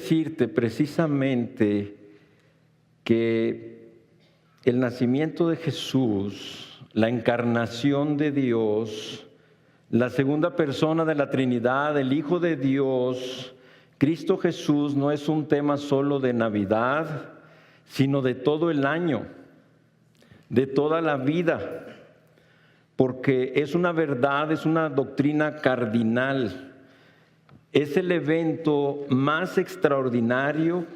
decirte precisamente que el nacimiento de Jesús, la encarnación de Dios, la segunda persona de la Trinidad, el Hijo de Dios, Cristo Jesús, no es un tema solo de Navidad, sino de todo el año, de toda la vida, porque es una verdad, es una doctrina cardinal. Es el evento más extraordinario,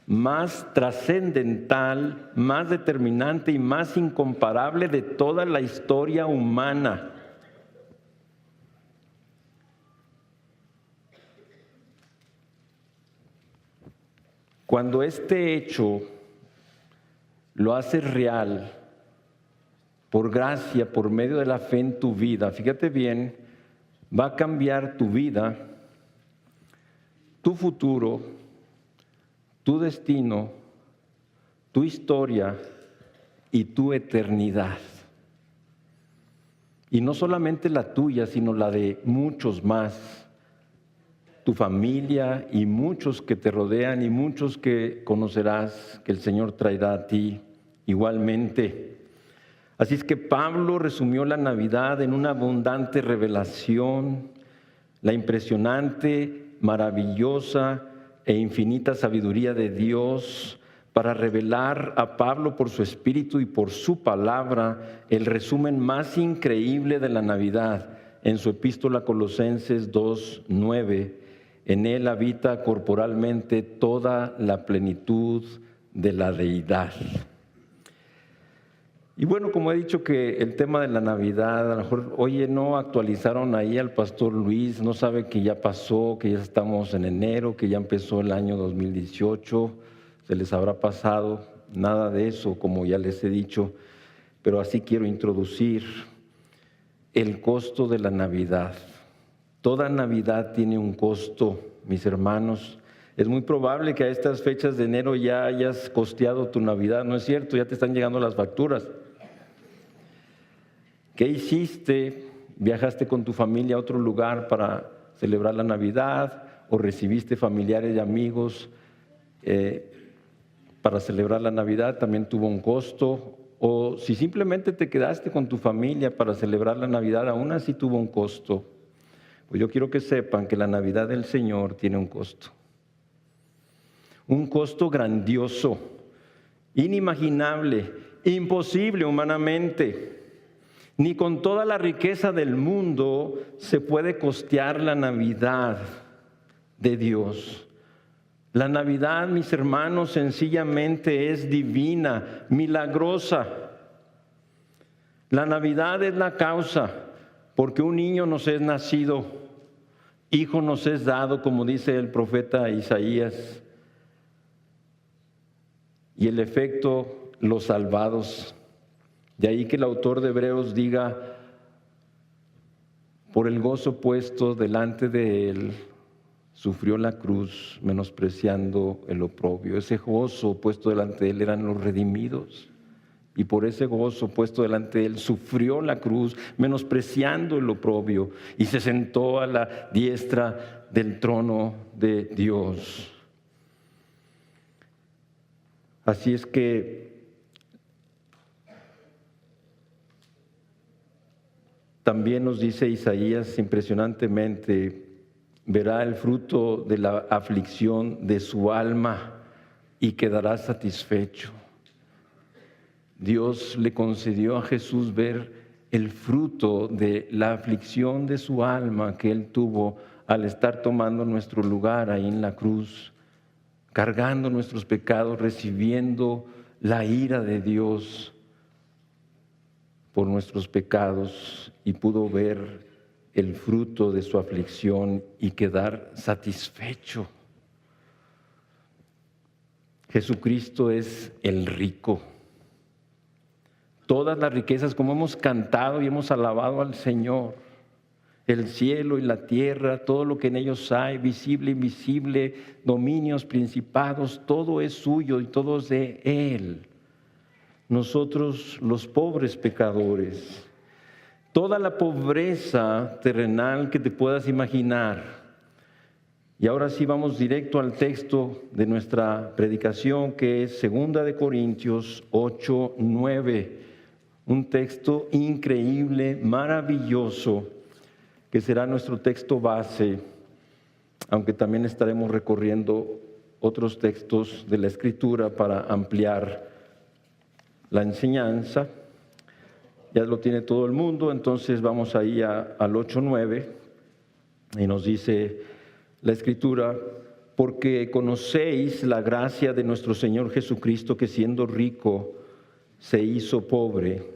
más trascendental, más determinante y más incomparable de toda la historia humana. Cuando este hecho lo haces real, por gracia, por medio de la fe en tu vida, fíjate bien, va a cambiar tu vida, tu futuro, tu destino, tu historia y tu eternidad. Y no solamente la tuya, sino la de muchos más. Tu familia y muchos que te rodean y muchos que conocerás que el Señor traerá a ti igualmente. Así es que Pablo resumió la Navidad en una abundante revelación, la impresionante, maravillosa e infinita sabiduría de Dios para revelar a Pablo por su Espíritu y por su palabra el resumen más increíble de la Navidad en su epístola a Colosenses 2:9. En él habita corporalmente toda la plenitud de la deidad. Y bueno, como he dicho que el tema de la Navidad, a lo mejor, oye, no actualizaron ahí al pastor Luis, no sabe que ya pasó, que ya estamos en enero, que ya empezó el año 2018, se les habrá pasado, nada de eso, como ya les he dicho, pero así quiero introducir el costo de la Navidad. Toda Navidad tiene un costo, mis hermanos. Es muy probable que a estas fechas de enero ya hayas costeado tu Navidad, ¿no es cierto? Ya te están llegando las facturas. ¿Qué hiciste? ¿Viajaste con tu familia a otro lugar para celebrar la Navidad? ¿O recibiste familiares y amigos para celebrar la Navidad? También tuvo un costo. O si simplemente te quedaste con tu familia para celebrar la Navidad, aún así tuvo un costo. Pues yo quiero que sepan que la Navidad del Señor tiene un costo. Un costo grandioso, inimaginable, imposible humanamente. Ni con toda la riqueza del mundo se puede costear la Navidad de Dios. La Navidad, mis hermanos, sencillamente es divina, milagrosa. La Navidad es la causa, porque un niño nos es nacido, hijo nos es dado, como dice el profeta Isaías. Y el efecto, los salvados. De ahí que el autor de Hebreos diga, por el gozo puesto delante de él, sufrió la cruz, menospreciando el oprobio. Ese gozo puesto delante de él eran los redimidos. Y por ese gozo puesto delante de él, sufrió la cruz, menospreciando el oprobio, y se sentó a la diestra del trono de Dios. Así es que también nos dice Isaías impresionantemente, verá el fruto de la aflicción de su alma y quedará satisfecho. Dios le concedió a Jesús ver el fruto de la aflicción de su alma que Él tuvo al estar tomando nuestro lugar ahí en la cruz, cargando nuestros pecados, recibiendo la ira de Dios por nuestros pecados, y pudo ver el fruto de su aflicción y quedar satisfecho. Jesucristo es el rico. Todas las riquezas, como hemos cantado y hemos alabado al Señor, el cielo y la tierra, todo lo que en ellos hay, visible, invisible, dominios, principados, todo es suyo y todo es de Él. Nosotros, los pobres pecadores, toda la pobreza terrenal que te puedas imaginar, Y ahora sí vamos directo al texto de nuestra predicación, que es 2 Corintios 8:9. Un texto increíble, maravilloso, que será nuestro texto base, aunque también estaremos recorriendo otros textos de la Escritura para ampliar la enseñanza. Ya lo tiene todo el mundo, entonces vamos ahí al 8:9 y nos dice la Escritura: porque conocéis la gracia de nuestro Señor Jesucristo, que siendo rico se hizo pobre.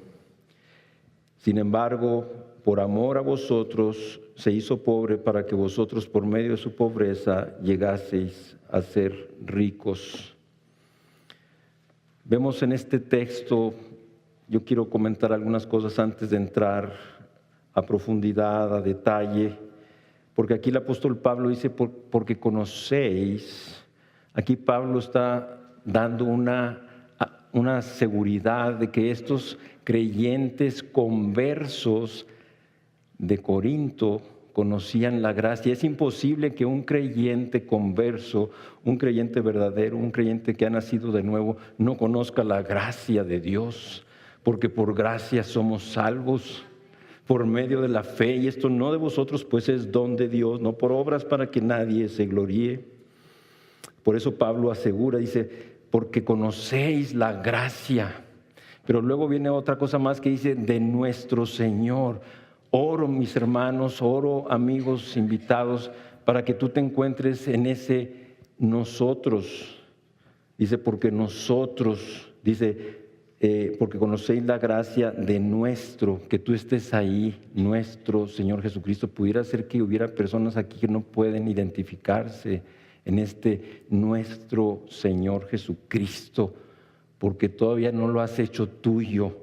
Sin embargo, por amor a vosotros se hizo pobre, para que vosotros por medio de su pobreza llegaseis a ser ricos. Vemos en este texto, yo quiero comentar algunas cosas antes de entrar a profundidad, a detalle, porque aquí el apóstol Pablo dice, porque conocéis. Aquí Pablo está dando una seguridad de que estos creyentes conversos de Corinto conocían la gracia. Es imposible que un creyente converso, un creyente verdadero, un creyente que ha nacido de nuevo, no conozca la gracia de Dios, porque por gracia somos salvos, por medio de la fe, y esto no de vosotros, pues es don de Dios, no por obras para que nadie se gloríe. Por eso Pablo asegura, dice, porque conocéis la gracia. Pero luego viene otra cosa más que dice, de nuestro Señor. Oro, mis hermanos, oro, amigos invitados, para que tú te encuentres en ese nosotros. Dice, porque nosotros, dice, porque conocéis la gracia de nuestro, que tú estés ahí, nuestro Señor Jesucristo. Pudiera ser que hubiera personas aquí que no pueden identificarse en este nuestro Señor Jesucristo, porque todavía no lo has hecho tuyo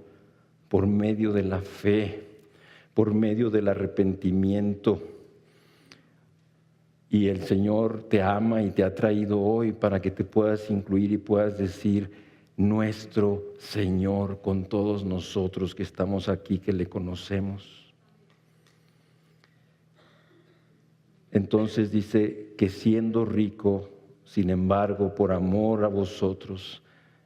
por medio de la fe, por medio del arrepentimiento. Y el Señor te ama y te ha traído hoy para que te puedas incluir y puedas decir, nuestro Señor, con todos nosotros que estamos aquí, que le conocemos. Entonces dice que siendo rico, sin embargo, por amor a vosotros,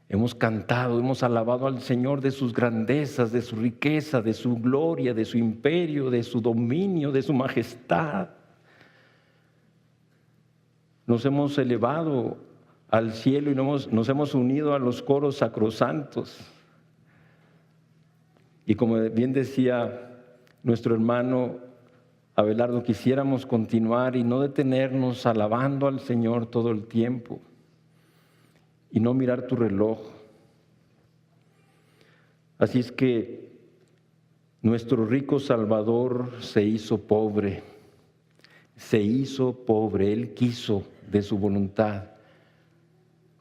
hemos cantado, hemos alabado al Señor de sus grandezas, de su riqueza, de su gloria, de su imperio, de su dominio, de su majestad. Nos hemos elevado al cielo y nos hemos unido a los coros sacrosantos. Y como bien decía nuestro hermano Abelardo, quisiéramos continuar y no detenernos alabando al Señor todo el tiempo y no mirar tu reloj. Así es que nuestro rico Salvador se hizo pobre, Él quiso de su voluntad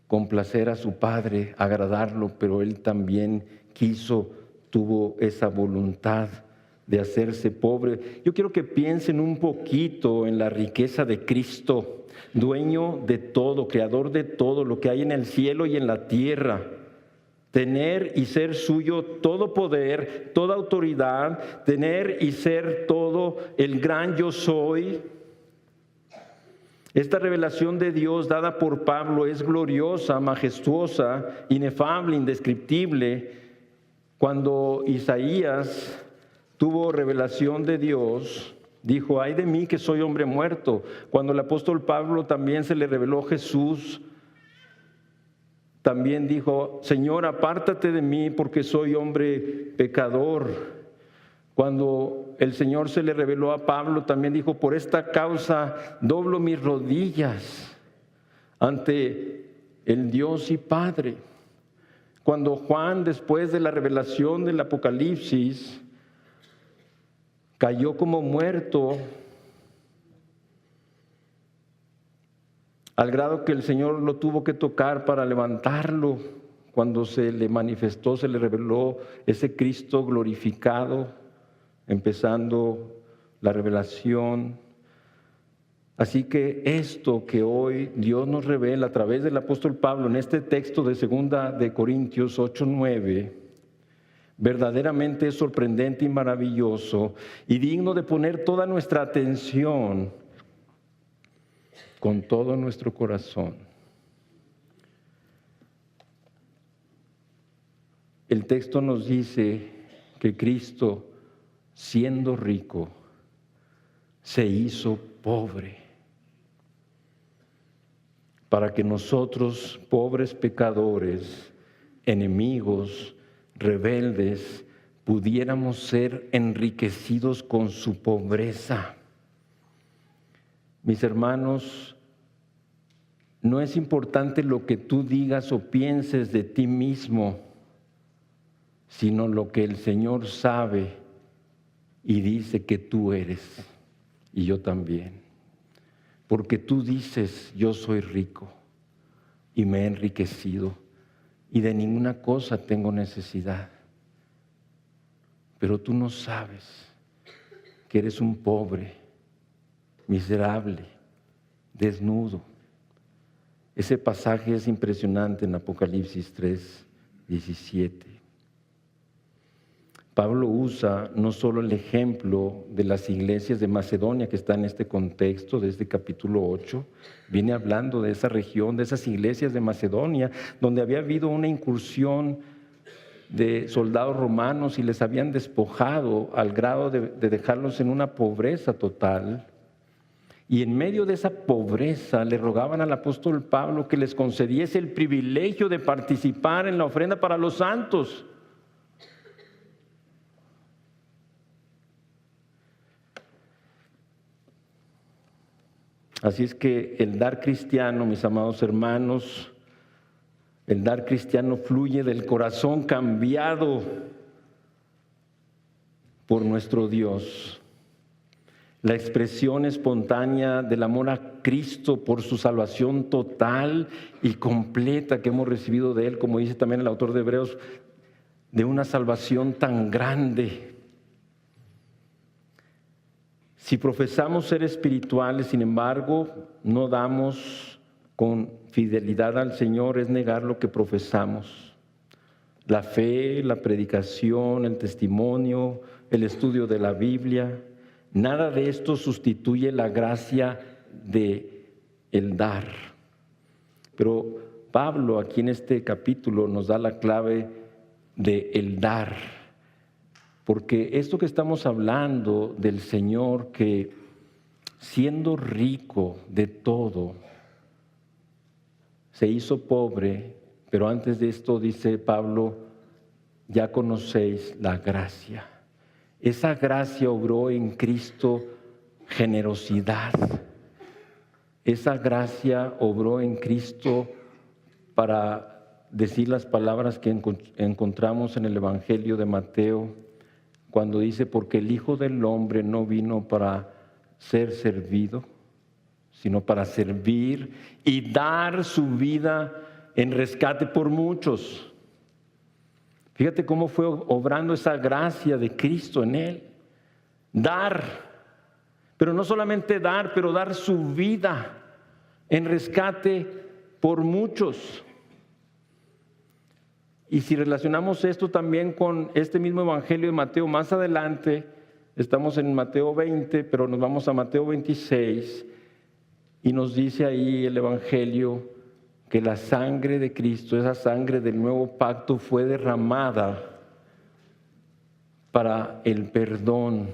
complacer a su Padre, agradarlo, pero Él también tuvo esa voluntad de hacerse pobre. Yo quiero que piensen un poquito en la riqueza de Cristo, dueño de todo, creador de todo lo que hay en el cielo y en la tierra. Tener y ser suyo todo poder, toda autoridad, tener y ser todo el gran yo soy. Esta revelación de Dios dada por Pablo es gloriosa, majestuosa, inefable, indescriptible. Cuando Isaías tuvo revelación de Dios, dijo, ay de mí que soy hombre muerto. Cuando el apóstol Pablo también se le reveló Jesús, también dijo, Señor, apártate de mí porque soy hombre pecador. Cuando el Señor se le reveló a Pablo, también dijo, por esta causa doblo mis rodillas ante el Dios y Padre. Cuando Juan, después de la revelación del Apocalipsis, cayó como muerto, al grado que el Señor lo tuvo que tocar para levantarlo, cuando se le manifestó, se le reveló ese Cristo glorificado, empezando la revelación. Así que esto que hoy Dios nos revela a través del apóstol Pablo en este texto de 2 Corintios 8:9, verdaderamente es sorprendente y maravilloso y digno de poner toda nuestra atención. con todo nuestro corazón. El texto nos dice que Cristo, siendo rico, se hizo pobre para que nosotros, pobres pecadores, enemigos, rebeldes, pudiéramos ser enriquecidos con su pobreza. Mis hermanos, no es importante lo que tú digas o pienses de ti mismo, sino lo que el Señor sabe y dice que tú eres, y yo también. Porque tú dices, yo soy rico y me he enriquecido y de ninguna cosa tengo necesidad. Pero tú no sabes que eres un pobre, miserable, desnudo. Ese pasaje es impresionante en Apocalipsis 3:17. Pablo usa no solo el ejemplo de las iglesias de Macedonia que está en este contexto de este capítulo 8, viene hablando de esa región, de esas iglesias de Macedonia, donde había habido una incursión de soldados romanos y les habían despojado al grado de dejarlos en una pobreza total. Y en medio de esa pobreza le rogaban al apóstol Pablo que les concediese el privilegio de participar en la ofrenda para los santos. Así es que el dar cristiano, mis amados hermanos, el dar cristiano fluye del corazón cambiado por nuestro Dios. La expresión espontánea del amor a Cristo por su salvación total y completa que hemos recibido de Él, como dice también el autor de Hebreos, de una salvación tan grande. Si profesamos ser espirituales, sin embargo, no damos con fidelidad al Señor, es negar lo que profesamos. La fe, la predicación, el testimonio, el estudio de la Biblia, nada de esto sustituye la gracia de el dar. Pero Pablo aquí en este capítulo nos da la clave de el dar. Porque esto que estamos hablando del Señor que siendo rico de todo, se hizo pobre, pero antes de esto dice Pablo, ya conocéis la gracia. Esa gracia obró en Cristo generosidad. Esa gracia obró en Cristo para decir las palabras que encontramos en el Evangelio de Mateo, cuando dice, porque el Hijo del Hombre no vino para ser servido, sino para servir y dar su vida en rescate por muchos. Fíjate cómo fue obrando esa gracia de Cristo en él. Dar, pero no solamente dar, pero dar su vida en rescate por muchos. Y si relacionamos esto también con este mismo Evangelio de Mateo, más adelante, estamos en Mateo 20, pero nos vamos a Mateo 26, y nos dice ahí el Evangelio que la sangre de Cristo, esa sangre del nuevo pacto, fue derramada para el perdón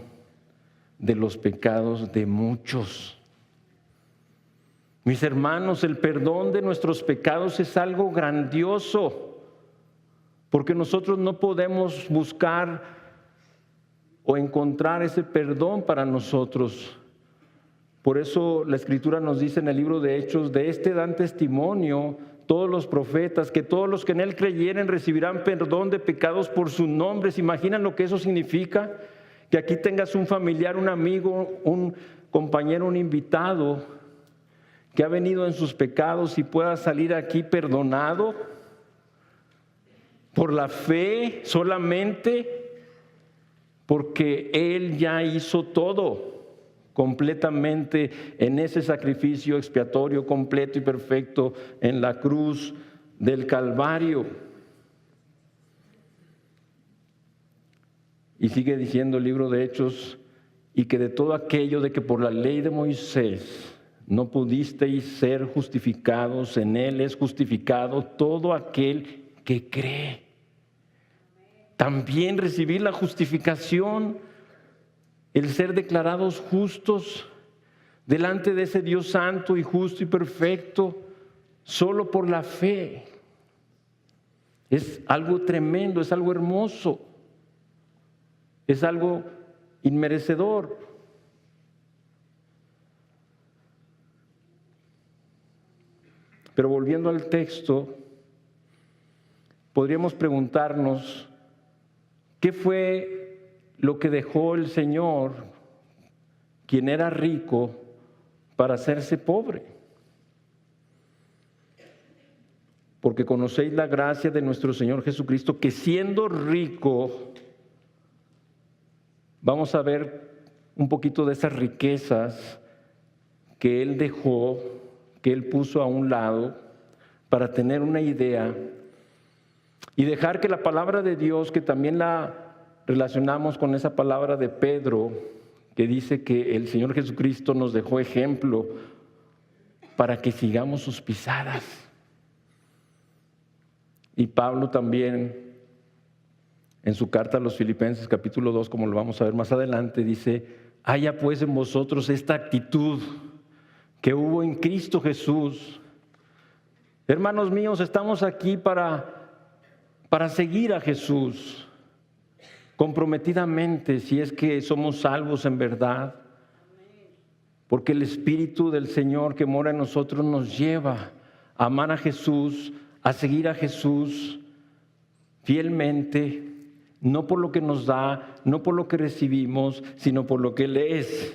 de los pecados de muchos. Mis hermanos, el perdón de nuestros pecados es algo grandioso. Porque nosotros no podemos buscar o encontrar ese perdón para nosotros. Por eso la Escritura nos dice en el libro de Hechos, de este dan testimonio todos los profetas, que todos los que en Él creyeren recibirán perdón de pecados por sus nombres. ¿Se imaginan lo que eso significa? Que aquí tengas un familiar, un amigo, un compañero, un invitado que ha venido en sus pecados y pueda salir aquí perdonado por la fe solamente, porque Él ya hizo todo completamente en ese sacrificio expiatorio completo y perfecto en la cruz del Calvario. Y sigue diciendo el libro de Hechos, y que de todo aquello de que por la ley de Moisés no pudisteis ser justificados, en Él es justificado todo aquel que cree. También recibir la justificación, el ser declarados justos delante de ese Dios santo y justo y perfecto, solo por la fe. Es algo tremendo, es algo hermoso, es algo inmerecedor. Pero volviendo al texto, podríamos preguntarnos, ¿qué fue lo que dejó el Señor, quien era rico, para hacerse pobre? Porque conocéis la gracia de nuestro Señor Jesucristo, que siendo rico, vamos a ver un poquito de esas riquezas que Él dejó, que Él puso a un lado, para tener una idea y dejar que la palabra de Dios, que también la relacionamos con esa palabra de Pedro, que dice que el Señor Jesucristo nos dejó ejemplo para que sigamos sus pisadas. Y Pablo también, en su carta a los Filipenses, capítulo 2, como lo vamos a ver más adelante, dice: haya pues en vosotros esta actitud que hubo en Cristo Jesús. Hermanos míos, estamos aquí para seguir a Jesús comprometidamente, si es que somos salvos en verdad, porque el Espíritu del Señor que mora en nosotros nos lleva a amar a Jesús, a seguir a Jesús fielmente, no por lo que nos da, no por lo que recibimos, sino por lo que Él es.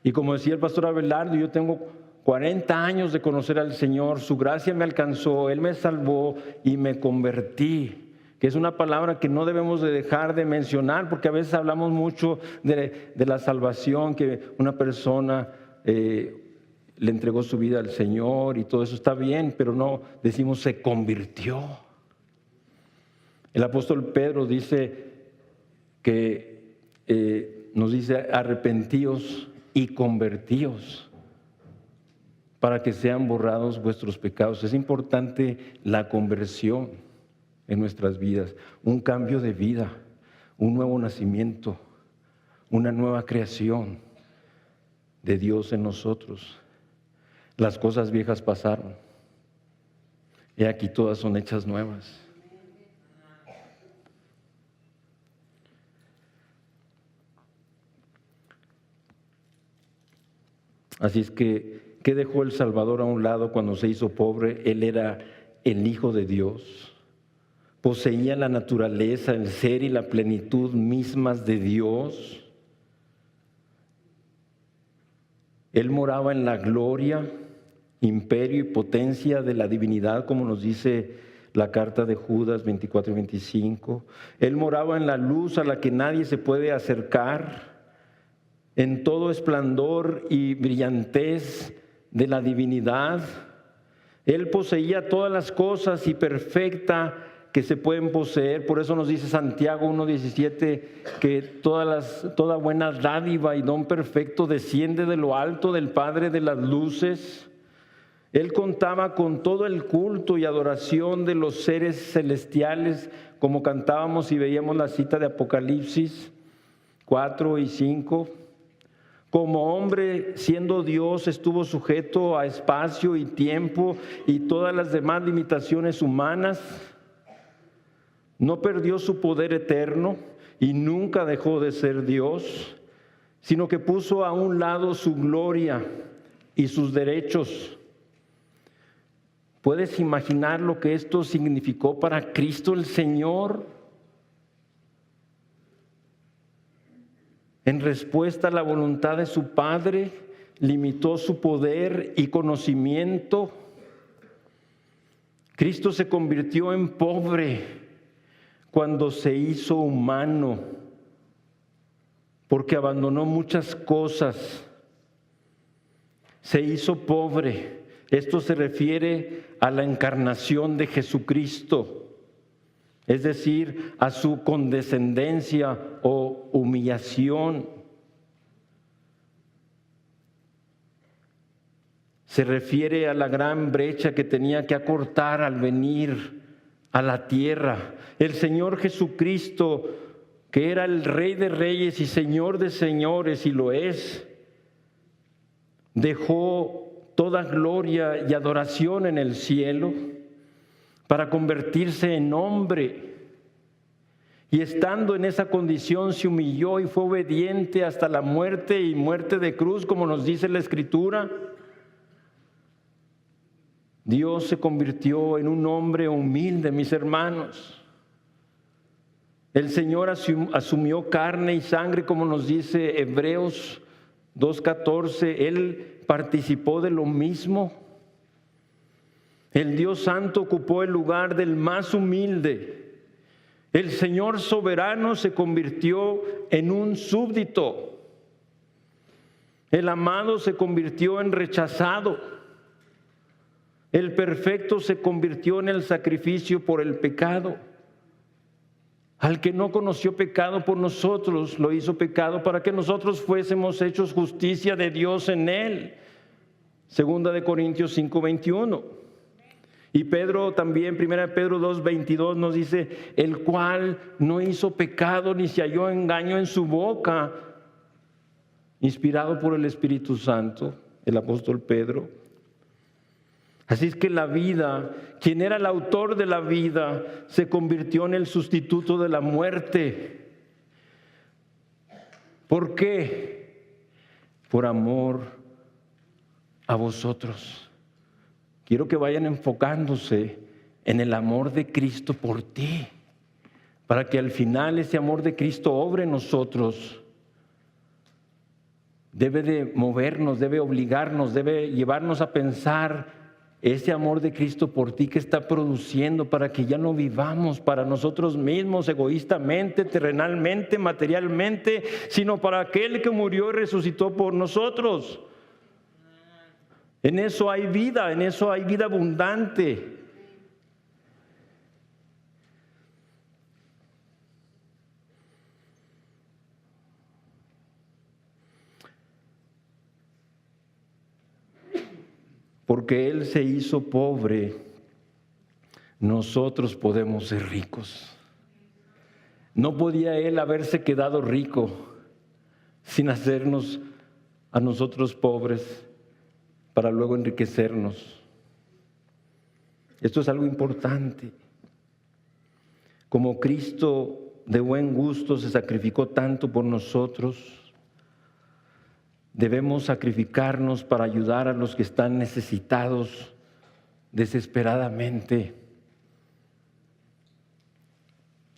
Y como decía el pastor Abelardo, yo tengo 40 años de conocer al Señor, su gracia me alcanzó, Él me salvó y me convertí, que es una palabra que no debemos de dejar de mencionar, porque a veces hablamos mucho de la salvación, que una persona le entregó su vida al Señor y todo eso está bien, pero no decimos se convirtió. El apóstol Pedro dice que nos dice: arrepentíos y convertíos para que sean borrados vuestros pecados. Es importante la conversión en nuestras vidas, un cambio de vida, un nuevo nacimiento, una nueva creación de Dios en nosotros. Las cosas viejas pasaron, y aquí todas son hechas nuevas. Así es que, ¿qué dejó el Salvador a un lado cuando se hizo pobre? Él era el Hijo de Dios. Poseía la naturaleza, el ser y la plenitud mismas de Dios. Él moraba en la gloria, imperio y potencia de la divinidad, como nos dice la carta de Judas 24 y 25. Él moraba en la luz a la que nadie se puede acercar, en todo esplendor y brillantez de la divinidad. Él poseía todas las cosas y perfecta que se pueden poseer. Por eso nos dice Santiago 1:17 que toda buena dádiva y don perfecto desciende de lo alto del Padre de las luces. Él contaba con todo el culto y adoración de los seres celestiales, como cantábamos y veíamos la cita de Apocalipsis 4 y 5. Como hombre, siendo Dios, estuvo sujeto a espacio y tiempo y todas las demás limitaciones humanas. No perdió su poder eterno y nunca dejó de ser Dios, sino que puso a un lado su gloria y sus derechos. ¿Puedes imaginar lo que esto significó para Cristo el Señor? En respuesta a la voluntad de su Padre, limitó su poder y conocimiento. Cristo se convirtió en pobre cuando se hizo humano, porque abandonó muchas cosas. Se hizo pobre. Esto se refiere a la encarnación de Jesucristo, es decir, a su condescendencia o humillación. se refiere a la gran brecha que tenía que acortar al venir a la tierra. El Señor Jesucristo, que era el Rey de Reyes y Señor de Señores, y lo es, dejó toda gloria y adoración en el cielo para convertirse en hombre. Y estando en esa condición se humilló y fue obediente hasta la muerte y muerte de cruz, como nos dice la Escritura. Dios se convirtió en un hombre humilde, mis hermanos. El Señor asumió carne y sangre, como nos dice Hebreos 2:14. Él participó de lo mismo. El Dios Santo ocupó el lugar del más humilde. El Señor soberano se convirtió en un súbdito. El amado se convirtió en rechazado. El perfecto se convirtió en el sacrificio por el pecado. Al que no conoció pecado por nosotros, lo hizo pecado para que nosotros fuésemos hechos justicia de Dios en él. 2 Corintios 5:21. Y Pedro también, 1 Pedro 2:22 nos dice, el cual no hizo pecado ni se halló engaño en su boca, inspirado por el Espíritu Santo, el apóstol Pedro. Así es que la vida, quien era el autor de la vida, se convirtió en el sustituto de la muerte. ¿Por qué? Por amor a vosotros. Quiero que vayan enfocándose en el amor de Cristo por ti, para que al final ese amor de Cristo obre en nosotros. Debe de movernos, debe obligarnos, debe llevarnos a pensar ese amor de Cristo por ti que está produciendo para que ya no vivamos para nosotros mismos, egoístamente, terrenalmente, materialmente, sino para aquel que murió y resucitó por nosotros. En eso hay vida abundante. Porque Él se hizo pobre, nosotros podemos ser ricos. No podía Él haberse quedado rico sin hacernos a nosotros pobres para luego enriquecernos. Esto es algo importante. Como Cristo de buen gusto se sacrificó tanto por nosotros, debemos sacrificarnos para ayudar a los que están necesitados desesperadamente,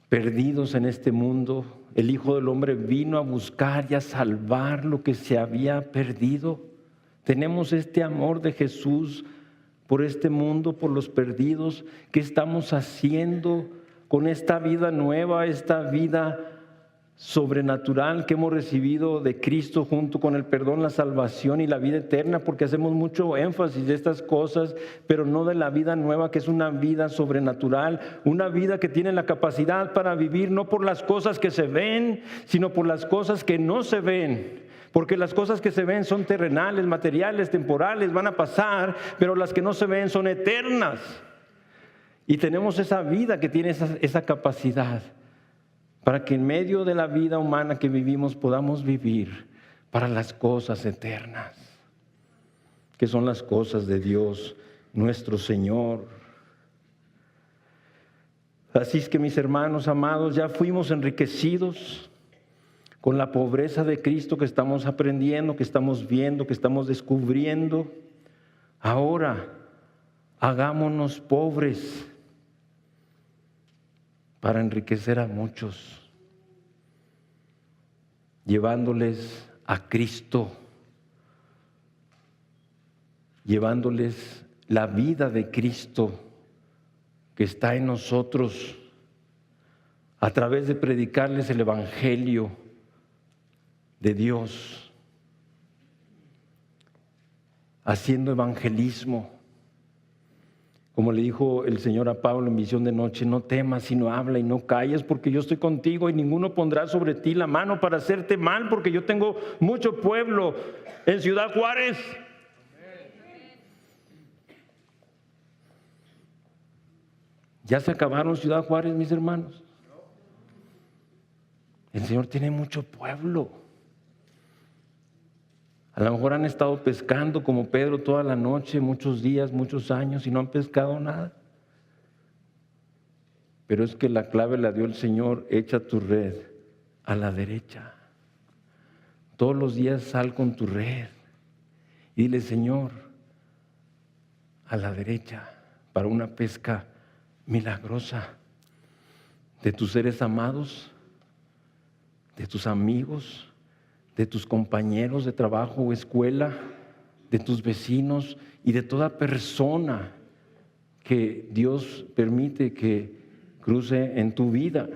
perdidos en este mundo. El Hijo del Hombre vino a buscar y a salvar lo que se había perdido. Tenemos este amor de Jesús por este mundo, por los perdidos. ¿Qué estamos haciendo con esta vida nueva, esta vida sobrenatural que hemos recibido de Cristo junto con el perdón, la salvación y la vida eterna? Porque hacemos mucho énfasis de estas cosas, pero no de la vida nueva, que es una vida sobrenatural, una vida que tiene la capacidad para vivir no por las cosas que se ven, sino por las cosas que no se ven. Porque las cosas que se ven son terrenales, materiales, temporales, van a pasar, pero las que no se ven son eternas. Y tenemos esa vida que tiene esa capacidad, para que en medio de la vida humana que vivimos podamos vivir para las cosas eternas, que son las cosas de Dios, nuestro Señor. Así es que, mis hermanos amados, ya fuimos enriquecidos con la pobreza de Cristo que estamos aprendiendo, que estamos viendo, que estamos descubriendo. Ahora, hagámonos pobres para enriquecer a muchos, llevándoles a Cristo, llevándoles la vida de Cristo que está en nosotros, a través de predicarles el Evangelio de Dios, haciendo evangelismo. Como le dijo el Señor a Pablo en visión de noche, no temas, sino habla y no calles, porque yo estoy contigo y ninguno pondrá sobre ti la mano para hacerte mal, porque yo tengo mucho pueblo en Ciudad Juárez. Ya se acabaron Ciudad Juárez, mis hermanos. El Señor tiene mucho pueblo. A lo mejor han estado pescando como Pedro toda la noche, muchos días, muchos años y no han pescado nada. Pero es que la clave la dio el Señor: echa tu red a la derecha. Todos los días sal con tu red y dile: Señor, a la derecha, para una pesca milagrosa de tus seres amados, de tus amigos, de tus compañeros de trabajo o escuela, de tus vecinos y de toda persona que Dios permite que cruce en tu vida.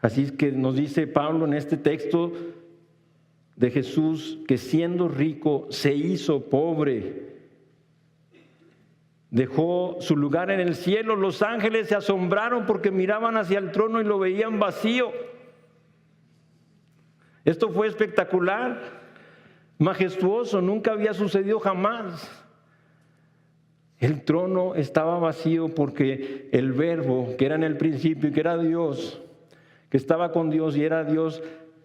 Así es que nos dice Pablo en este texto de Jesús que siendo rico se hizo pobre. Dejó su lugar en el cielo. Los ángeles se asombraron porque miraban hacia el trono y lo veían vacío. Esto fue espectacular, majestuoso, nunca había sucedido jamás. El trono estaba vacío porque el Verbo, que era en el principio y que era Dios, que estaba con Dios y era Dios,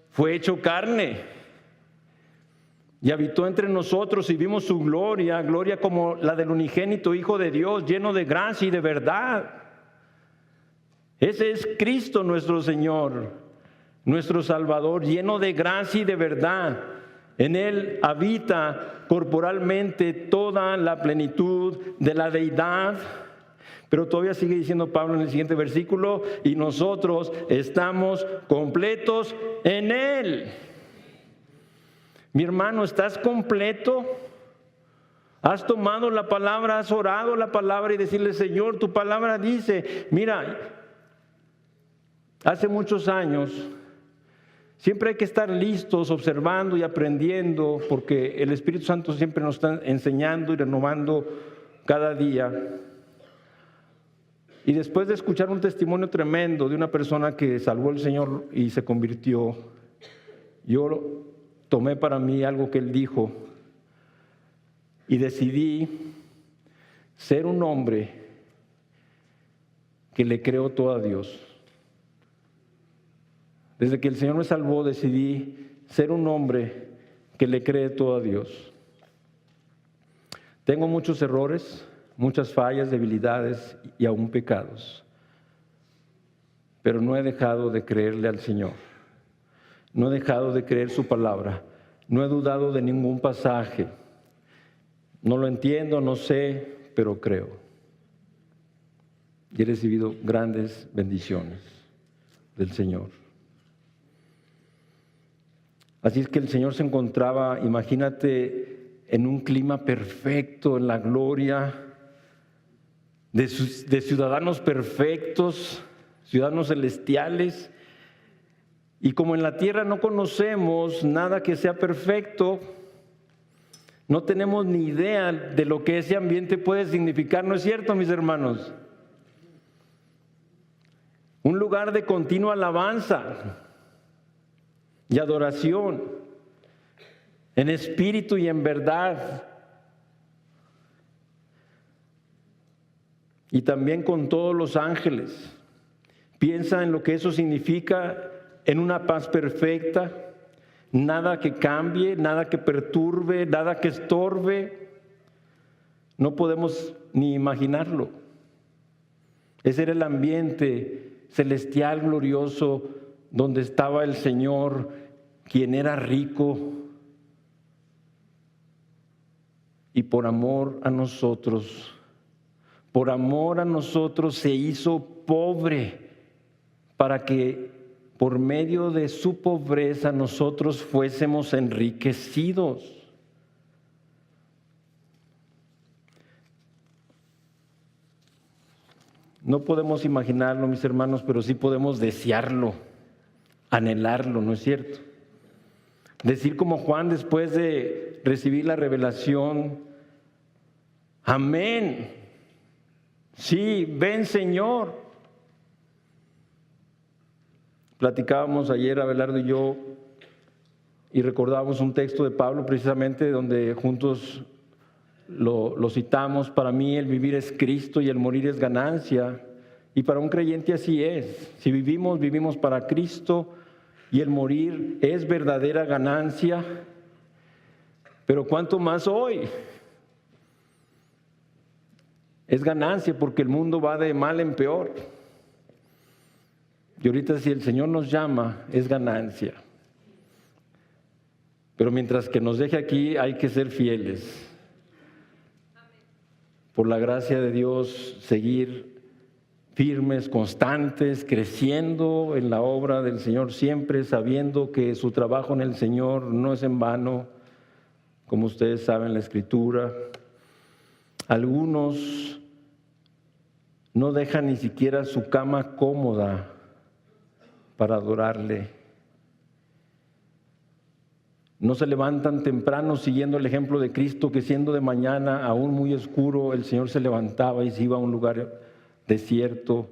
fue hecho carne y habitó entre nosotros y vimos su gloria, gloria como la del unigénito Hijo de Dios, lleno de gracia y de verdad. Ese es Cristo nuestro Señor, nuestro Salvador, lleno de gracia y de verdad. En Él habita corporalmente toda la plenitud de la deidad. Pero todavía sigue diciendo Pablo en el siguiente versículo: y nosotros estamos completos en Él. Mi hermano, ¿estás completo? ¿Has tomado la palabra, has orado la palabra y decirle: Señor, tu palabra dice? Mira, hace muchos años, siempre hay que estar listos, observando y aprendiendo, porque el Espíritu Santo siempre nos está enseñando y renovando cada día. Y después de escuchar un testimonio tremendo de una persona que salvó al Señor y se convirtió, yo tomé para mí algo que él dijo y decidí ser un hombre que le creo todo a Dios. Desde que el Señor me salvó, decidí ser un hombre que le cree todo a Dios. Tengo muchos errores, muchas fallas, debilidades y aún pecados, pero no he dejado de creerle al Señor. No he dejado de creer su palabra. No he dudado de ningún pasaje. No lo entiendo, no sé, pero creo. Y he recibido grandes bendiciones del Señor. Así es que el Señor se encontraba, imagínate, en un clima perfecto, en la gloria de ciudadanos perfectos, ciudadanos celestiales. Y como en la tierra no conocemos nada que sea perfecto, no tenemos ni idea de lo que ese ambiente puede significar, ¿no es cierto, mis hermanos? Un lugar de continua alabanza y adoración, en espíritu y en verdad. Y también con todos los ángeles. Piensa en lo que eso significa, en una paz perfecta, nada que cambie, nada que perturbe, nada que estorbe. No podemos ni imaginarlo. Ese era el ambiente celestial glorioso donde estaba el Señor, quien era rico y por amor a nosotros se hizo pobre para que por medio de su pobreza nosotros fuésemos enriquecidos. No podemos imaginarlo, mis hermanos, pero sí podemos desearlo, anhelarlo, ¿no es cierto? Decir como Juan después de recibir la revelación: amén, sí, ven Señor. Platicábamos ayer, Abelardo y yo, y recordábamos un texto de Pablo precisamente donde juntos lo citamos, para mí el vivir es Cristo y el morir es ganancia. Y para un creyente así es. Si vivimos, vivimos para Cristo y el morir es verdadera ganancia. Pero cuánto más hoy. Es ganancia porque el mundo va de mal en peor. Y ahorita si el Señor nos llama, es ganancia. Pero mientras que nos deje aquí, hay que ser fieles. Por la gracia de Dios, seguir firmes, constantes, creciendo en la obra del Señor, siempre sabiendo que su trabajo en el Señor no es en vano, como ustedes saben la Escritura. Algunos no dejan ni siquiera su cama cómoda para adorarle. No se levantan temprano siguiendo el ejemplo de Cristo, que siendo de mañana aún muy oscuro, el Señor se levantaba y se iba a un lugar desierto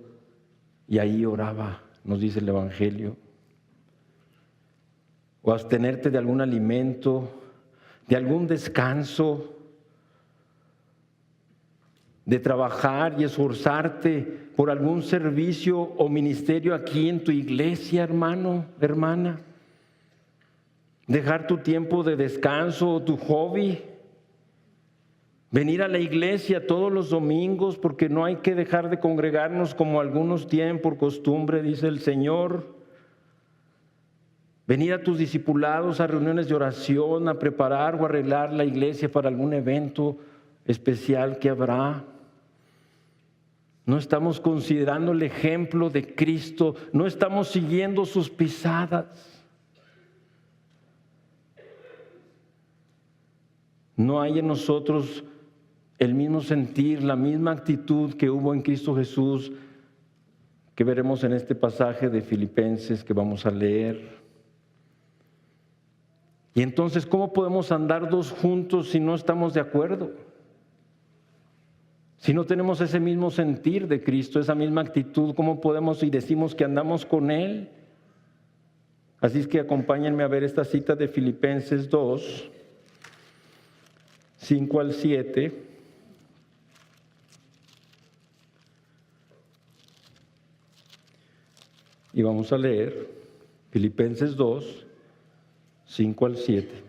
y ahí oraba, nos dice el Evangelio. O abstenerte de algún alimento, de algún descanso, de trabajar y esforzarte por algún servicio o ministerio aquí en tu iglesia, hermano, hermana. Dejar tu tiempo de descanso o tu hobby. Venir a la iglesia todos los domingos, porque no hay que dejar de congregarnos como algunos tienen por costumbre, dice el Señor. Venir a tus discipulados a reuniones de oración, a preparar o arreglar la iglesia para algún evento especial que habrá. No estamos considerando el ejemplo de Cristo, no estamos siguiendo sus pisadas. No hay en nosotros el mismo sentir, la misma actitud que hubo en Cristo Jesús, que veremos en este pasaje de Filipenses que vamos a leer. Y entonces, ¿cómo podemos andar dos juntos si no estamos de acuerdo? Si no tenemos ese mismo sentir de Cristo, esa misma actitud, ¿cómo podemos y decimos que andamos con Él? Así es que acompáñenme a ver esta cita de Filipenses 2, 5 al 7. Y vamos a leer Filipenses 2, 5 al 7.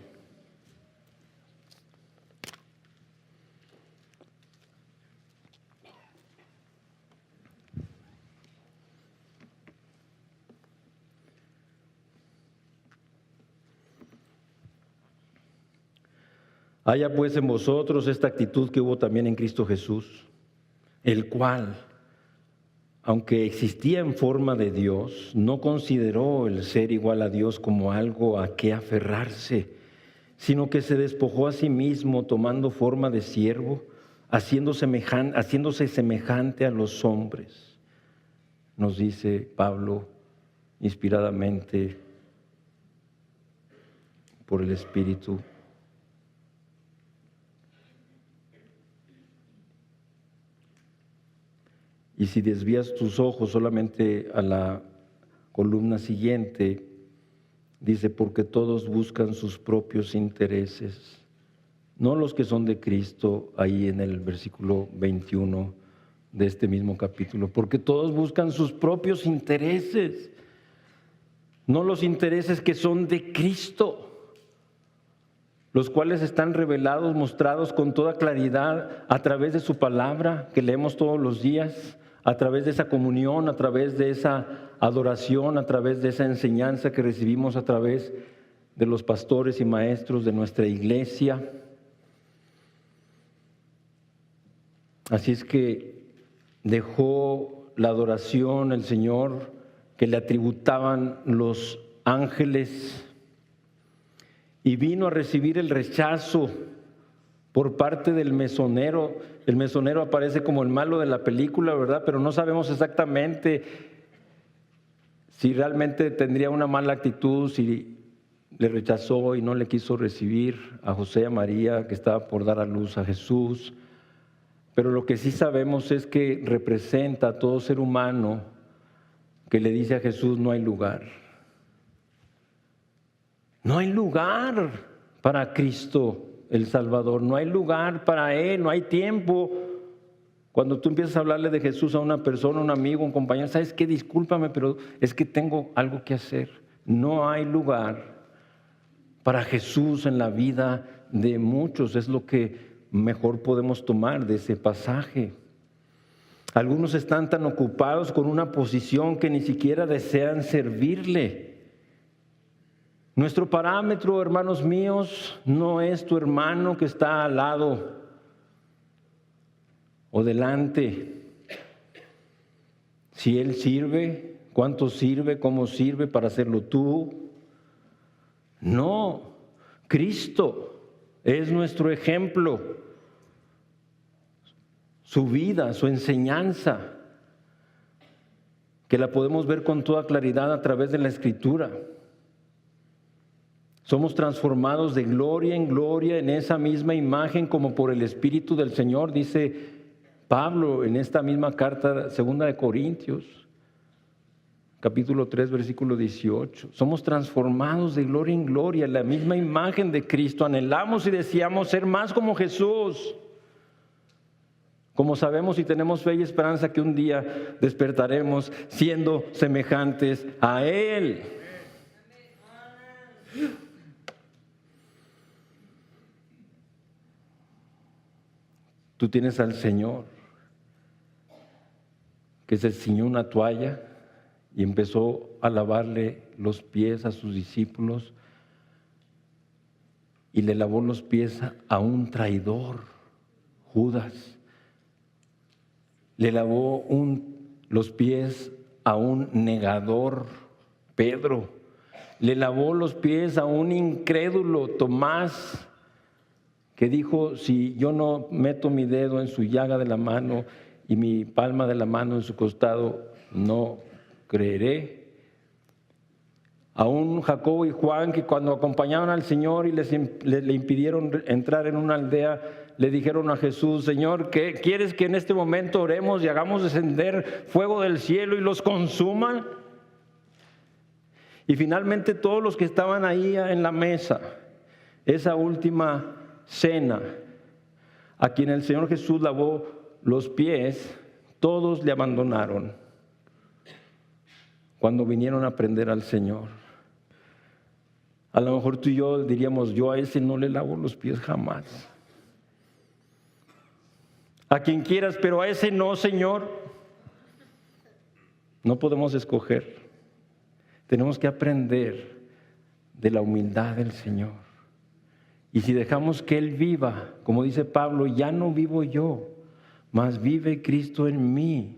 Haya pues en vosotros esta actitud que hubo también en Cristo Jesús, el cual, aunque existía en forma de Dios, no consideró el ser igual a Dios como algo a qué aferrarse, sino que se despojó a sí mismo tomando forma de siervo, haciéndose semejante a los hombres. Nos dice Pablo inspiradamente por el Espíritu. Y si desvías tus ojos solamente a la columna siguiente, dice, porque todos buscan sus propios intereses, no los que son de Cristo, ahí en el versículo 21 de este mismo capítulo, porque todos buscan sus propios intereses, no los intereses que son de Cristo, los cuales están revelados, mostrados con toda claridad a través de su palabra que leemos todos los días, a través de esa comunión, a través de esa adoración, a través de esa enseñanza que recibimos a través de los pastores y maestros de nuestra iglesia. Así es que dejó la adoración el Señor que le atributaban los ángeles y vino a recibir el rechazo por parte del mesonero. El mesonero aparece como el malo de la película, ¿verdad? Pero no sabemos exactamente si realmente tendría una mala actitud, si le rechazó y no le quiso recibir a José y a María, que estaba por dar a luz a Jesús. Pero lo que sí sabemos es que representa a todo ser humano que le dice a Jesús, no hay lugar. No hay lugar para Cristo. el Salvador. No hay lugar para Él, no hay tiempo. Cuando tú empiezas a hablarle de Jesús a una persona, un amigo, un compañero, ¿sabes qué? Discúlpame, pero es que tengo algo que hacer. No hay lugar para Jesús en la vida de muchos. Es lo que mejor podemos tomar de ese pasaje. Algunos están tan ocupados con una posición que ni siquiera desean servirle. Nuestro parámetro, hermanos míos, no es tu hermano que está al lado o delante. Si él sirve, cuánto sirve, cómo sirve para hacerlo tú. No, Cristo es nuestro ejemplo, su vida, su enseñanza, que la podemos ver con toda claridad a través de la Escritura. Somos transformados de gloria en gloria en esa misma imagen como por el Espíritu del Señor, dice Pablo en esta misma carta, 2 de Corintios, capítulo 3, versículo 18. Somos transformados de gloria en gloria, en la misma imagen de Cristo. Anhelamos y deseamos ser más como Jesús. Como sabemos y tenemos fe y esperanza que un día despertaremos siendo semejantes a Él. Tú tienes al Señor que se ciñó una toalla y empezó a lavarle los pies a sus discípulos y le lavó los pies a un traidor, Judas. Le lavó los pies a un negador, Pedro. Le lavó los pies a un incrédulo, Tomás, que dijo, si yo no meto mi dedo en su llaga de la mano y mi palma de la mano en su costado, no creeré. A un Jacobo y Juan que cuando acompañaban al Señor y le impidieron entrar en una aldea, le dijeron a Jesús, Señor, ¿qué quieres que en este momento oremos y hagamos descender fuego del cielo y los consuma? Y finalmente todos los que estaban ahí en la mesa, esa última cena, a quien el Señor Jesús lavó los pies, todos le abandonaron cuando vinieron a aprender al Señor. A lo mejor tú y yo diríamos, yo a ese no le lavo los pies jamás. A quien quieras, pero a ese no, Señor. No podemos escoger. Tenemos que aprender de la humildad del Señor. Y si dejamos que Él viva, como dice Pablo, ya no vivo yo, mas vive Cristo en mí.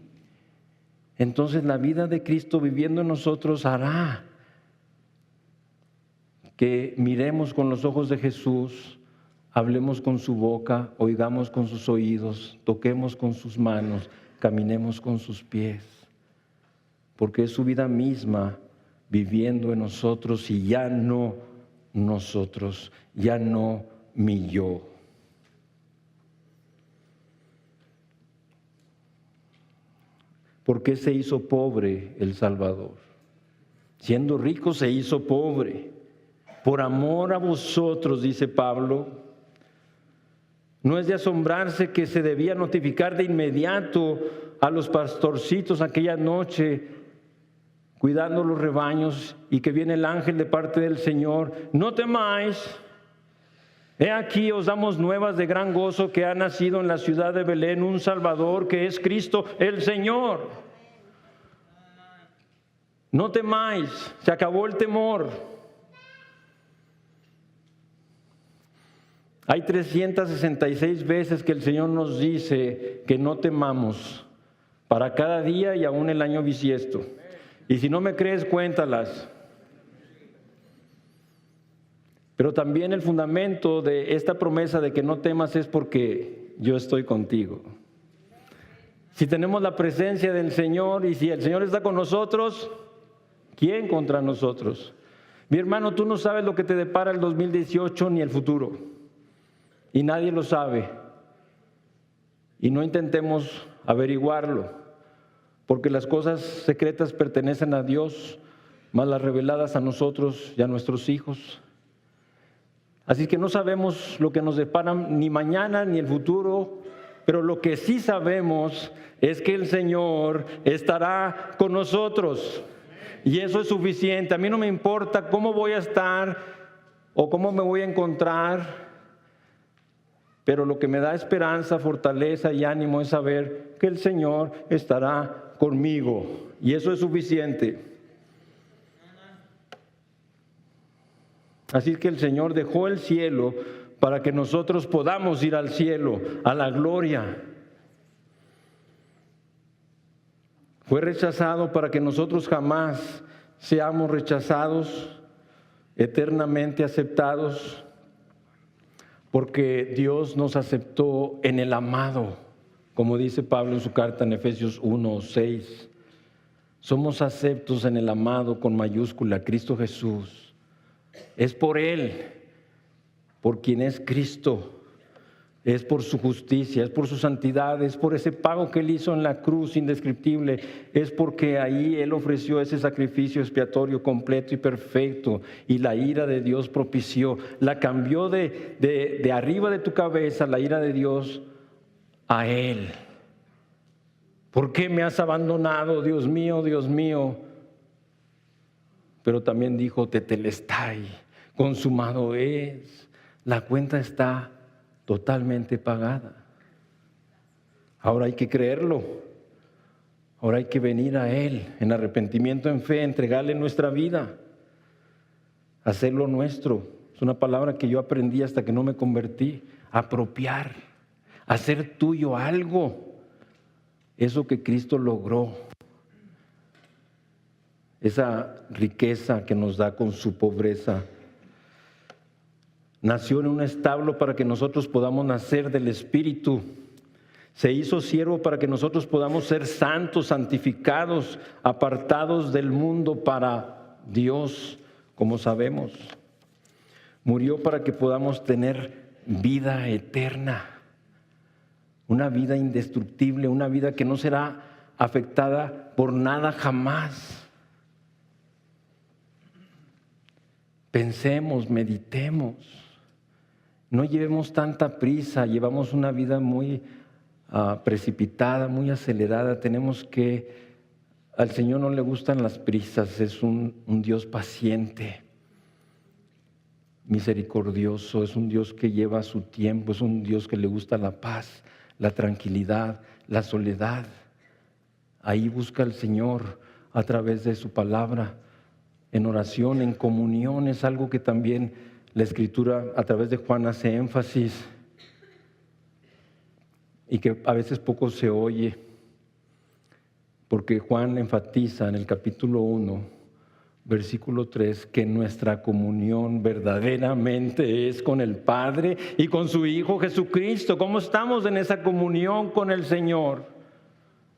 Entonces la vida de Cristo viviendo en nosotros hará que miremos con los ojos de Jesús, hablemos con su boca, oigamos con sus oídos, toquemos con sus manos, caminemos con sus pies. Porque es su vida misma viviendo en nosotros y ya no nosotros, ya no mi yo. ¿Por qué se hizo pobre el Salvador? Siendo rico se hizo pobre. Por amor a vosotros, dice Pablo. No es de asombrarse que se debía notificar de inmediato a los pastorcitos aquella noche, cuidando los rebaños, y que viene el ángel de parte del Señor. No temáis, he aquí os damos nuevas de gran gozo, que ha nacido en la ciudad de Belén un Salvador, que es Cristo el Señor. No temáis, se acabó el temor. Hay 366 veces que el Señor nos dice que no temamos, para cada día y aún el año bisiesto. Y si no me crees, cuéntalas. Pero también el fundamento de esta promesa de que no temas es porque yo estoy contigo. Si tenemos la presencia del Señor y si el Señor está con nosotros, ¿quién contra nosotros? Mi hermano, tú no sabes lo que te depara el 2018 ni el futuro. Y nadie lo sabe. Y no intentemos averiguarlo, porque las cosas secretas pertenecen a Dios, mas las reveladas a nosotros y a nuestros hijos. Así que no sabemos lo que nos depara ni mañana ni el futuro, pero lo que sí sabemos es que el Señor estará con nosotros. Y eso es suficiente. A mí no me importa cómo voy a estar o cómo me voy a encontrar, pero lo que me da esperanza, fortaleza y ánimo es saber que el Señor estará conmigo. Y eso es suficiente. Así que el Señor dejó el cielo para que nosotros podamos ir al cielo, a la gloria. Fue rechazado para que nosotros jamás seamos rechazados, eternamente aceptados, porque Dios nos aceptó en el amado, como dice Pablo en su carta en Efesios 1:6. Somos aceptos en el amado con mayúscula, Cristo Jesús. Es por Él, por quien es Cristo. Es por su justicia, es por su santidad, es por ese pago que Él hizo en la cruz indescriptible, es porque ahí Él ofreció ese sacrificio expiatorio completo y perfecto, y la ira de Dios propició, la cambió de arriba de tu cabeza, la ira de Dios, a Él. ¿Por qué me has abandonado, Dios mío, Dios mío? Pero también dijo, tetelestai, consumado es, la cuenta está totalmente pagada. Ahora hay que creerlo. Ahora hay que venir a Él en arrepentimiento, en fe, entregarle nuestra vida, hacerlo nuestro. Es una palabra que yo aprendí hasta que no me convertí. Apropiar, hacer tuyo algo. Eso que Cristo logró. Esa riqueza que nos da con su pobreza. Nació en un establo para que nosotros podamos nacer del Espíritu. Se hizo siervo para que nosotros podamos ser santos, santificados, apartados del mundo para Dios, como sabemos. Murió para que podamos tener vida eterna, una vida indestructible, una vida que no será afectada por nada jamás. Pensemos, meditemos. No llevemos tanta prisa, llevamos una vida muy precipitada, muy acelerada. Al Señor no le gustan las prisas, es un Dios paciente, misericordioso, es un Dios que lleva su tiempo, es un Dios que le gusta la paz, la tranquilidad, la soledad. Ahí busca el Señor a través de su palabra, en oración, en comunión, es algo que también la Escritura a través de Juan hace énfasis y que a veces poco se oye, porque Juan enfatiza en el capítulo 1, versículo 3, que nuestra comunión verdaderamente es con el Padre y con su Hijo Jesucristo. ¿Cómo estamos en esa comunión con el Señor?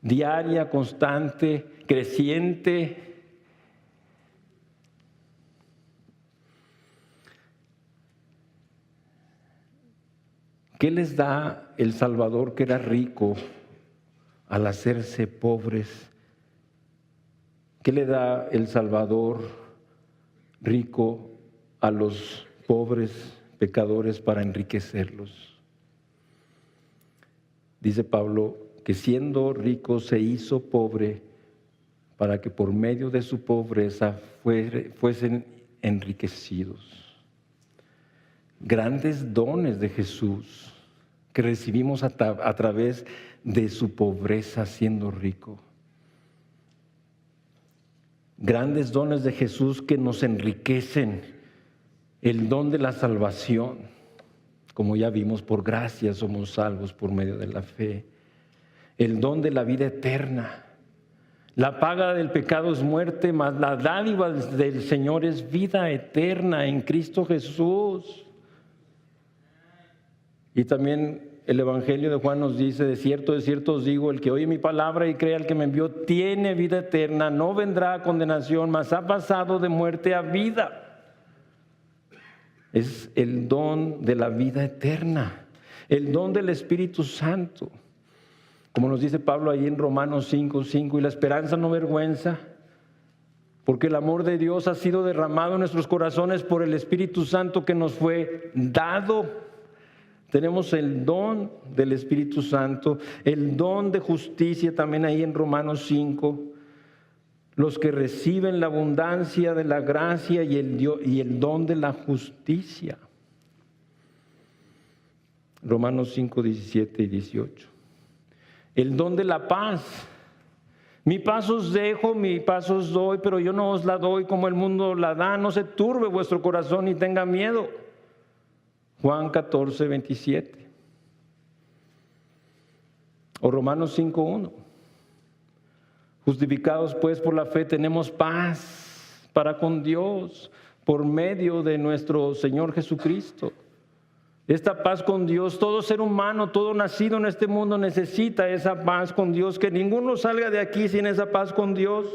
Diaria, constante, creciente. ¿Qué les da el Salvador que era rico al hacerse pobres? ¿Qué le da el Salvador rico a los pobres pecadores para enriquecerlos? Dice Pablo que siendo rico se hizo pobre para que por medio de su pobreza fuesen enriquecidos. Grandes dones de Jesús que recibimos a través de su pobreza siendo rico. Grandes dones de Jesús que nos enriquecen. El don de la salvación, como ya vimos, por gracia somos salvos por medio de la fe. El don de la vida eterna. La paga del pecado es muerte, mas la dádiva del Señor es vida eterna en Cristo Jesús. Y también el Evangelio de Juan nos dice, de cierto os digo, el que oye mi palabra y cree al que me envió, tiene vida eterna, no vendrá a condenación, mas ha pasado de muerte a vida. Es el don de la vida eterna, el don del Espíritu Santo. Como nos dice Pablo ahí en Romanos 5:5, y la esperanza no avergüenza, porque el amor de Dios ha sido derramado en nuestros corazones por el Espíritu Santo que nos fue dado. Tenemos el don del Espíritu Santo, el don de justicia también ahí en Romanos 5. Los que reciben la abundancia de la gracia y el don de la justicia. Romanos 5, 17 y 18. El don de la paz. Mi paz os dejo, mi paz os doy, pero yo no os la doy como el mundo la da. No se turbe vuestro corazón ni tenga miedo. Juan 14, 27. O Romanos 5, 1. Justificados pues por la fe tenemos paz para con Dios por medio de nuestro Señor Jesucristo. Esta paz con Dios, todo ser humano, todo nacido en este mundo necesita esa paz con Dios, que ninguno salga de aquí sin esa paz con Dios.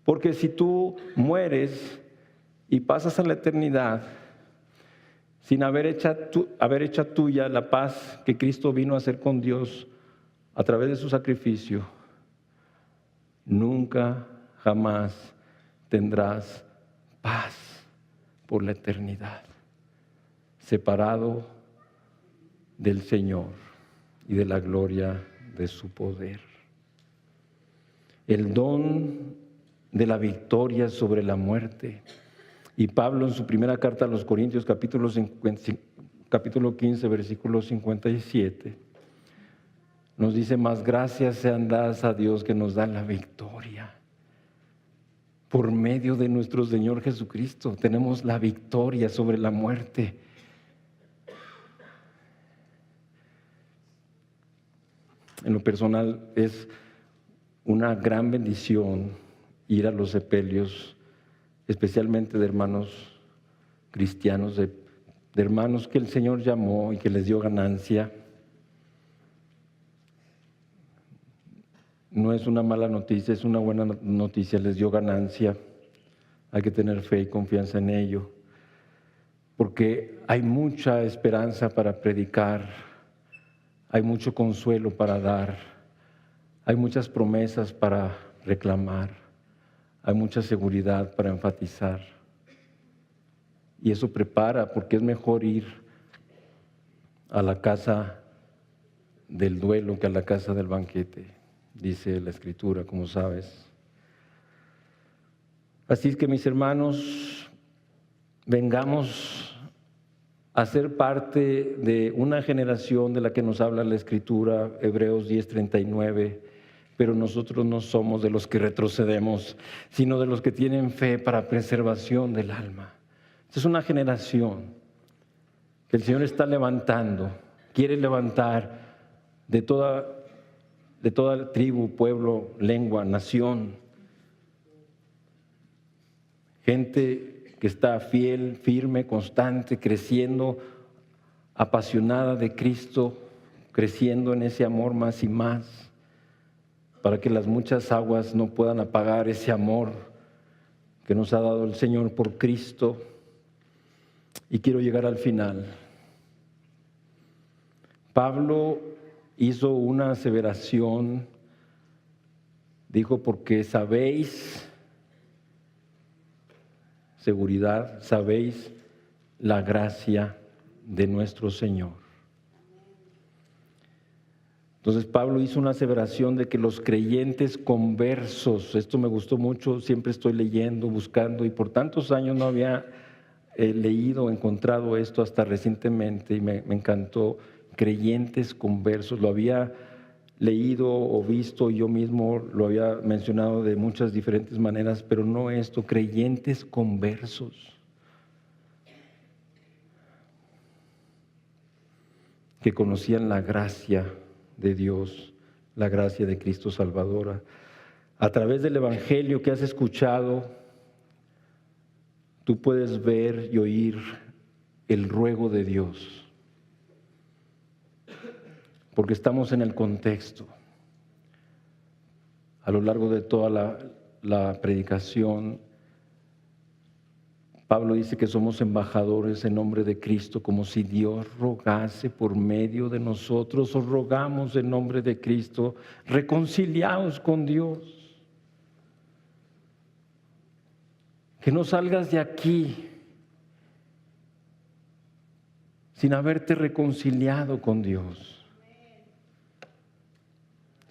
Porque si tú mueres y pasas a la eternidad sin haber hecho tuya la paz que Cristo vino a hacer con Dios a través de su sacrificio, nunca, jamás tendrás paz por la eternidad, separado del Señor y de la gloria de su poder. El don de la victoria sobre la muerte. Y Pablo en su primera carta a los Corintios, capítulo 15, versículo 57, nos dice: más gracias sean dadas a Dios que nos da la victoria. Por medio de nuestro Señor Jesucristo tenemos la victoria sobre la muerte. En lo personal es una gran bendición ir a los sepelios, especialmente de hermanos cristianos, de hermanos que el Señor llamó y que les dio ganancia. No es una mala noticia, es una buena noticia, les dio ganancia. Hay que tener fe y confianza en ello, porque hay mucha esperanza para predicar, hay mucho consuelo para dar, hay muchas promesas para reclamar, hay mucha seguridad para enfatizar. Y eso prepara, porque es mejor ir a la casa del duelo que a la casa del banquete, dice la Escritura, como sabes. Así es que, mis hermanos, vengamos a ser parte de una generación de la que nos habla la Escritura, Hebreos 10:39, pero nosotros no somos de los que retrocedemos, sino de los que tienen fe para preservación del alma. Esta es una generación que el Señor está levantando, quiere levantar de toda tribu, pueblo, lengua, nación, gente que está fiel, firme, constante, creciendo, apasionada de Cristo, creciendo en ese amor más y más, para que las muchas aguas no puedan apagar ese amor que nos ha dado el Señor por Cristo. Y quiero llegar al final. Pablo hizo una aseveración, dijo: porque sabéis, seguridad, sabéis la gracia de nuestro Señor. Entonces Pablo hizo una aseveración de que los creyentes conversos, esto me gustó mucho, siempre estoy leyendo, buscando, y por tantos años no había leído o encontrado esto hasta recientemente, y me encantó. Creyentes conversos, lo había leído o visto, yo mismo lo había mencionado de muchas diferentes maneras, pero no esto, creyentes conversos, que conocían la gracia de Dios, la gracia de Cristo Salvadora. A través del Evangelio que has escuchado, tú puedes ver y oír el ruego de Dios, porque estamos en el contexto. A lo largo de toda la predicación, Pablo dice que somos embajadores en nombre de Cristo, como si Dios rogase por medio de nosotros. Os rogamos en nombre de Cristo, reconciliaos con Dios. Que no salgas de aquí sin haberte reconciliado con Dios,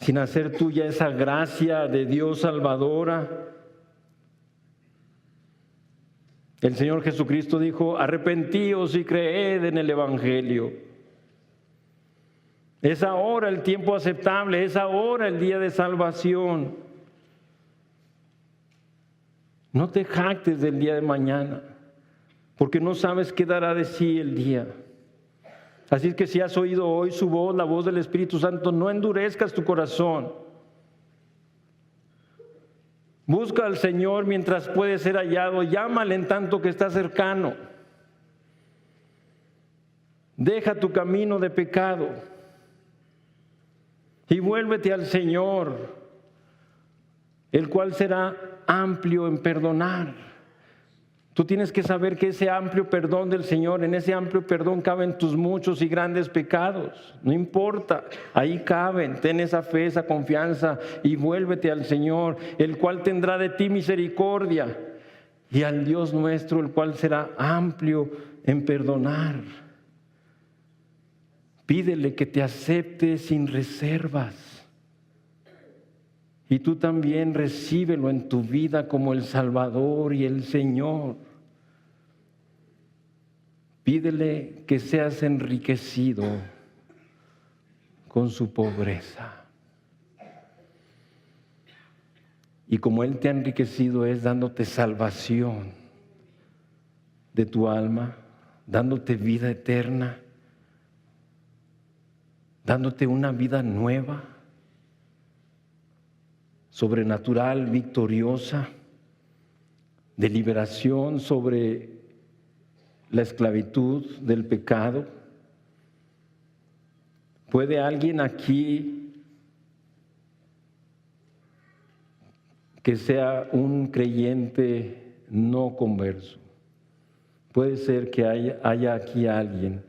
sin hacer tuya esa gracia de Dios salvadora. El Señor Jesucristo dijo: arrepentíos y creed en el Evangelio. Es ahora el tiempo aceptable, es ahora el día de salvación. No te jactes del día de mañana, porque no sabes qué dará de sí el día. Así es que si has oído hoy su voz, la voz del Espíritu Santo, no endurezcas tu corazón. Busca al Señor mientras puede ser hallado, llámale en tanto que está cercano. Deja tu camino de pecado y vuélvete al Señor, el cual será amplio en perdonar. Tú tienes que saber que ese amplio perdón del Señor, en ese amplio perdón caben tus muchos y grandes pecados. No importa, ahí caben. Ten esa fe, esa confianza y vuélvete al Señor, el cual tendrá de ti misericordia, y al Dios nuestro, el cual será amplio en perdonar. Pídele que te acepte sin reservas. Y tú también recíbelo en tu vida como el Salvador y el Señor. Pídele que seas enriquecido con su pobreza. Y como Él te ha enriquecido es dándote salvación de tu alma, dándote vida eterna, dándote una vida nueva, sobrenatural, victoriosa, de liberación sobre la esclavitud del pecado. ¿Puede alguien aquí que sea un creyente no converso? Puede ser que haya aquí alguien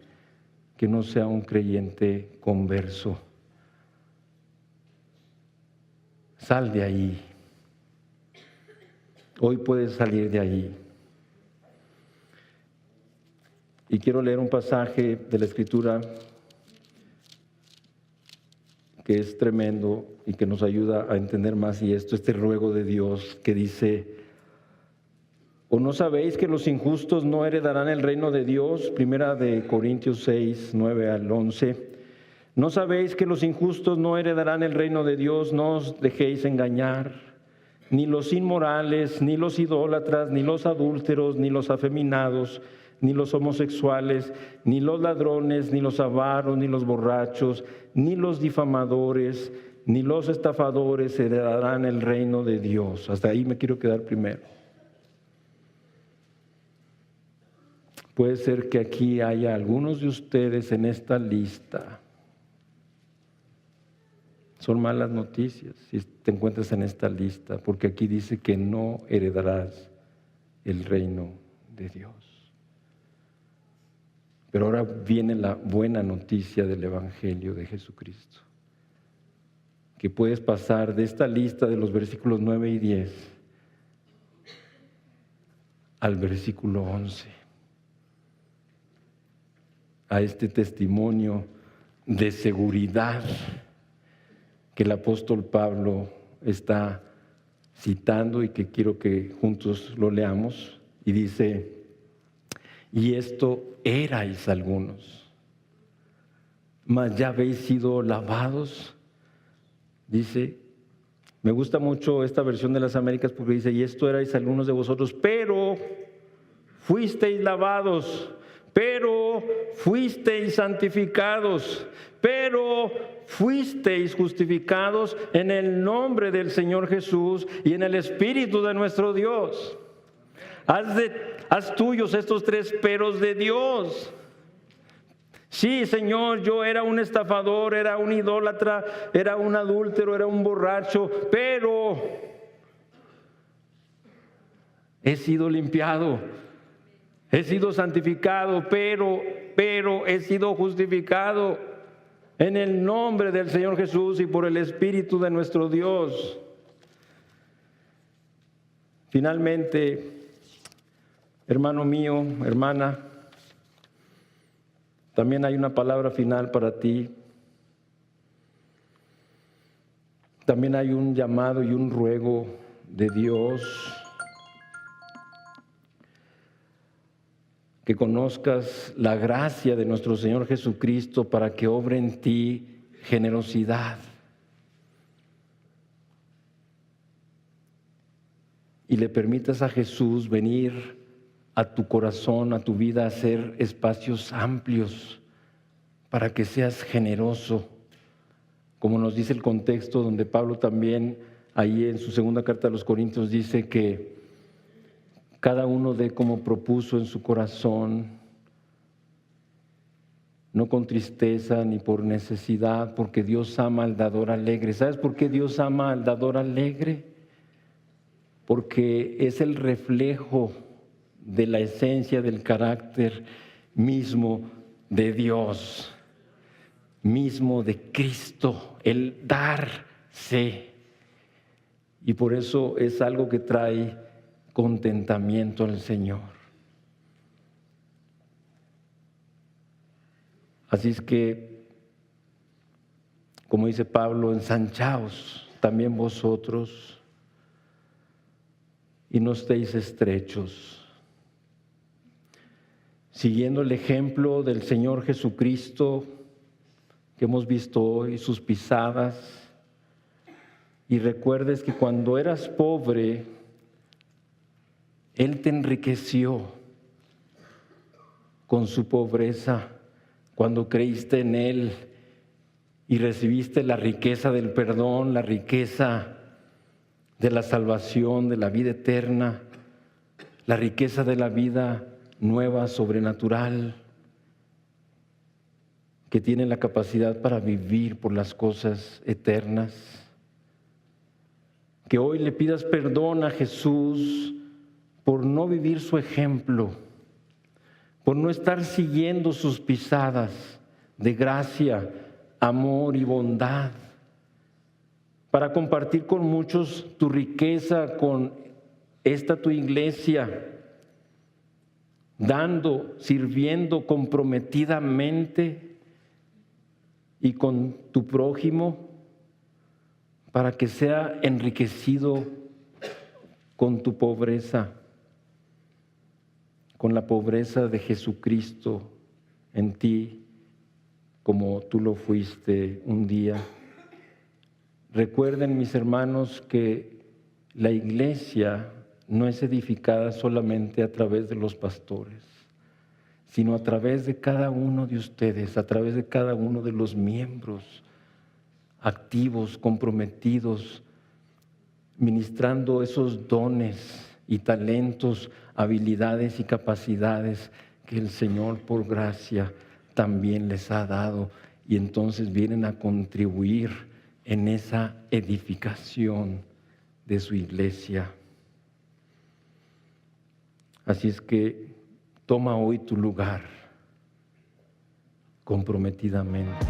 que no sea un creyente converso. Sal de ahí. Hoy puedes salir de ahí. Y quiero leer un pasaje de la Escritura que es tremendo y que nos ayuda a entender más y este ruego de Dios que dice: ¿o no sabéis que los injustos no heredarán el reino de Dios? Primera de Corintios 6, 9 al 11. ¿No sabéis que los injustos no heredarán el reino de Dios? No os dejéis engañar, ni los inmorales, ni los idólatras, ni los adúlteros, ni los afeminados, ni los homosexuales, ni los ladrones, ni los avaros, ni los borrachos, ni los difamadores, ni los estafadores heredarán el reino de Dios. Hasta ahí me quiero quedar primero. Puede ser que aquí haya algunos de ustedes en esta lista. Son malas noticias si te encuentras en esta lista, porque aquí dice que no heredarás el reino de Dios. Pero ahora viene la buena noticia del Evangelio de Jesucristo, que puedes pasar de esta lista de los versículos 9 y 10 al versículo 11, a este testimonio de seguridad que el apóstol Pablo está citando y que quiero que juntos lo leamos. Y dice: y esto erais algunos, mas ya habéis sido lavados. Dice, me gusta mucho esta versión de las Américas porque dice: y esto erais algunos de vosotros, pero fuisteis lavados, pero fuisteis santificados, pero fuisteis justificados en el nombre del Señor Jesús y en el Espíritu de nuestro Dios. Haz tuyos estos tres peros de Dios. Sí, Señor, yo era un estafador, era un idólatra, era un adúltero, era un borracho, pero he sido limpiado, he sido santificado, pero he sido justificado en el nombre del Señor Jesús y por el Espíritu de nuestro Dios. Finalmente, Hermano mío, hermana, también hay una palabra final para ti. También hay un llamado y un ruego de Dios que conozcas la gracia de nuestro Señor Jesucristo para que obre en ti generosidad. Y le permitas a Jesús venir a tu corazón, a tu vida, a hacer espacios amplios para que seas generoso. Como nos dice el contexto donde Pablo también, ahí en su segunda carta a los Corintios, dice que cada uno dé como propuso en su corazón, no con tristeza ni por necesidad, porque Dios ama al dador alegre. ¿Sabes por qué Dios ama al dador alegre? Porque es el reflejo de la esencia del carácter mismo de Dios, mismo de Cristo, el darse. Y por eso es algo que trae contentamiento al Señor. Así es que, como dice Pablo, ensanchaos también vosotros y no estéis estrechos. Siguiendo el ejemplo del Señor Jesucristo que hemos visto hoy, sus pisadas, y recuerdes que cuando eras pobre, Él te enriqueció con su pobreza, cuando creíste en Él y recibiste la riqueza del perdón, la riqueza de la salvación, de la vida eterna, la riqueza de la vida nueva, sobrenatural, que tiene la capacidad para vivir por las cosas eternas. Que hoy le pidas perdón a Jesús por no vivir su ejemplo, por no estar siguiendo sus pisadas de gracia, amor y bondad, para compartir con muchos tu riqueza, con esta tu iglesia, dando, sirviendo comprometidamente y con tu prójimo, para que sea enriquecido con tu pobreza, con la pobreza de Jesucristo en ti, como tú lo fuiste un día. Recuerden, mis hermanos, que la iglesia no es edificada solamente a través de los pastores, sino a través de cada uno de ustedes, a través de cada uno de los miembros activos, comprometidos, ministrando esos dones y talentos, habilidades y capacidades que el Señor por gracia también les ha dado, y entonces vienen a contribuir en esa edificación de su iglesia. Así es que toma hoy tu lugar comprometidamente.